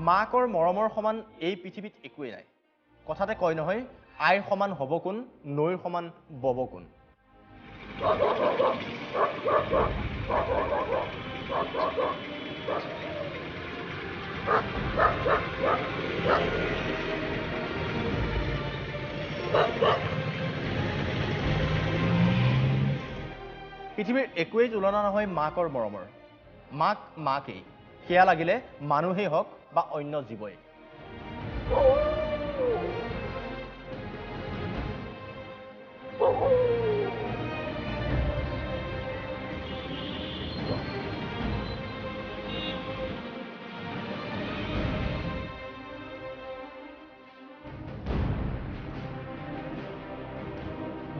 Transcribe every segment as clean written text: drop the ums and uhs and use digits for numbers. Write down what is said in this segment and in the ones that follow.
মাকৰ মৰমৰ সমান এই পৃথিৱীত একোৱেই নাই। কথাতে কয় নহয়, আইৰ সমান হ'ব কোন, নৈৰ সমান বব কোন। পৃথিৱীৰ একোৱেই তুলনা নহয় মাকৰ মৰমৰ। মাক মাকেই, সেয়া লাগিলে মানুহেই হওক বা অন্য জীৱই।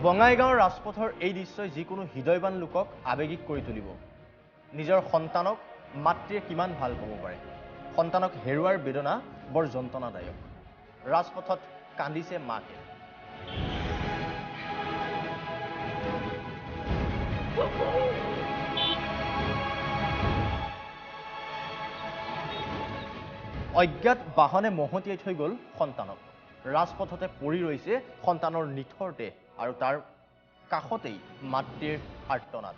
বঙাইগাঁৱৰ ৰাজপথৰ এই দৃশ্যই যিকোনো হৃদয়বান লোকক আৱেগিক কৰি তুলিব। নিজৰ সন্তানক মাতৃয়ে কিমান ভাল পাব পাৰে। সন্তানক হেৰুৱাৰ বেদনা বৰ যন্ত্ৰণাদায়ক। ৰাজপথত কান্দিছে মাকে। অজ্ঞাত বাহনে মহতিয়াই থৈ গ'ল সন্তানক। ৰাজপথতে পৰি ৰৈছে সন্তানৰ নিথৰ দেহ আৰু তাৰ কাষতেই মাতৃৰ আৰ্তনাদ।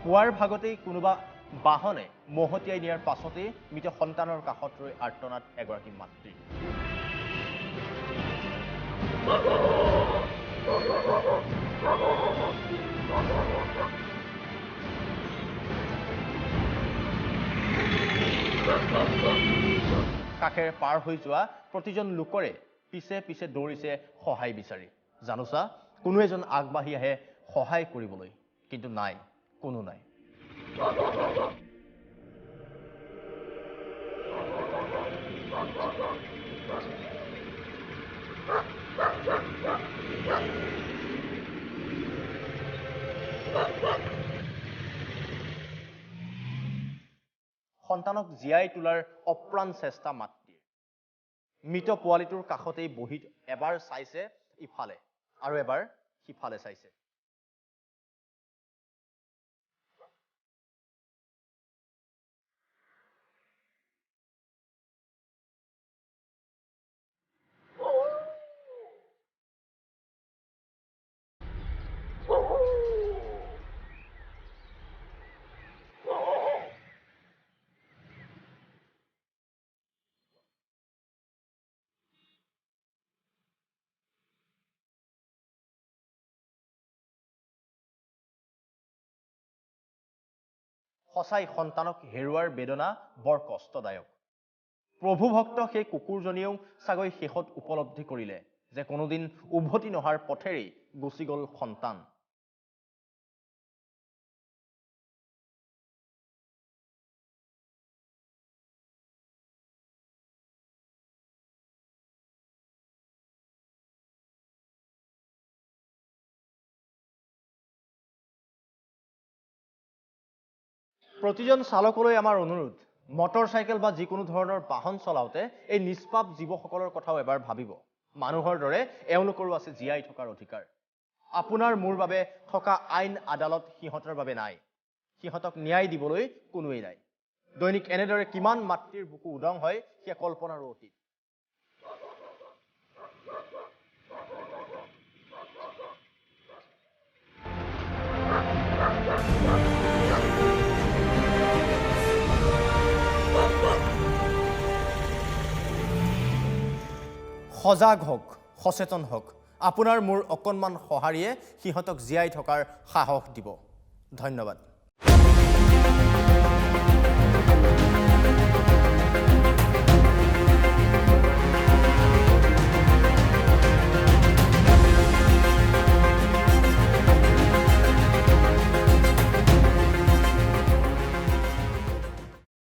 পুৱাৰ ভাগতেই কোনোবা বাহনে মহতিয়াই নিয়াৰ পাছতেই মৃত সন্তানৰ কাষত ৰৈ আৰ্তনাদ এগৰাকী মাতৃ। কাষেৰে পাৰ হৈ যোৱা প্ৰতিজন লোকৰে পিছে পিছে দৌৰিছে সহায় বিচাৰি। জানোচা, কোনো এজন আগবাঢ়ি আহে সহায় কৰিবলৈ, কিন্তু নাই, কোনো নাই। সন্তানক জীয়াই তোলাৰ অপ্ৰাণ চেষ্টা মাতৃৰ। মৃত পোৱালিটোৰ কাষতেই বহি এবাৰ চাইছে ইফালে আৰু এবাৰ সিফালে চাইছে। সঁচাই সন্তানক হেৰুৱাৰ বেদনা বৰ কষ্টদায়ক। প্ৰভু ভক্ত সেই কুকুৰজনীয়েও চাগৈ শেষত উপলব্ধি কৰিলে যে কোনোদিন উভতি নহাৰ পথেৰেই গুচি গ'ল সন্তান। প্ৰতিজন চালকলৈ আমাৰ অনুৰোধ, মটৰ চাইকেল বা যিকোনো ধৰণৰ বাহন চলাওঁতে এই নিষ্পাপ জীৱসকলৰ কথাও এবাৰ ভাবিব। মানুহৰ দৰে এওঁলোকৰো আছে জীয়াই থকাৰ অধিকাৰ। আপোনাৰ মোৰ বাবে থকা আইন আদালত সিহঁতৰ বাবে নাই। সিহঁতক ন্যায় দিবলৈ কোনোৱেই নাই। দৈনিক এনেদৰে কিমান মাতৃৰ বুকু উদং হয় সেয়া কল্পনাৰো অতীত। সজাগ হওক, সচেতন হওক। আপোনাৰ মোৰ অকণমান সঁহাৰিয়ে সিহঁতক জীয়াই থকাৰ সাহস দিব। ধন্যবাদ।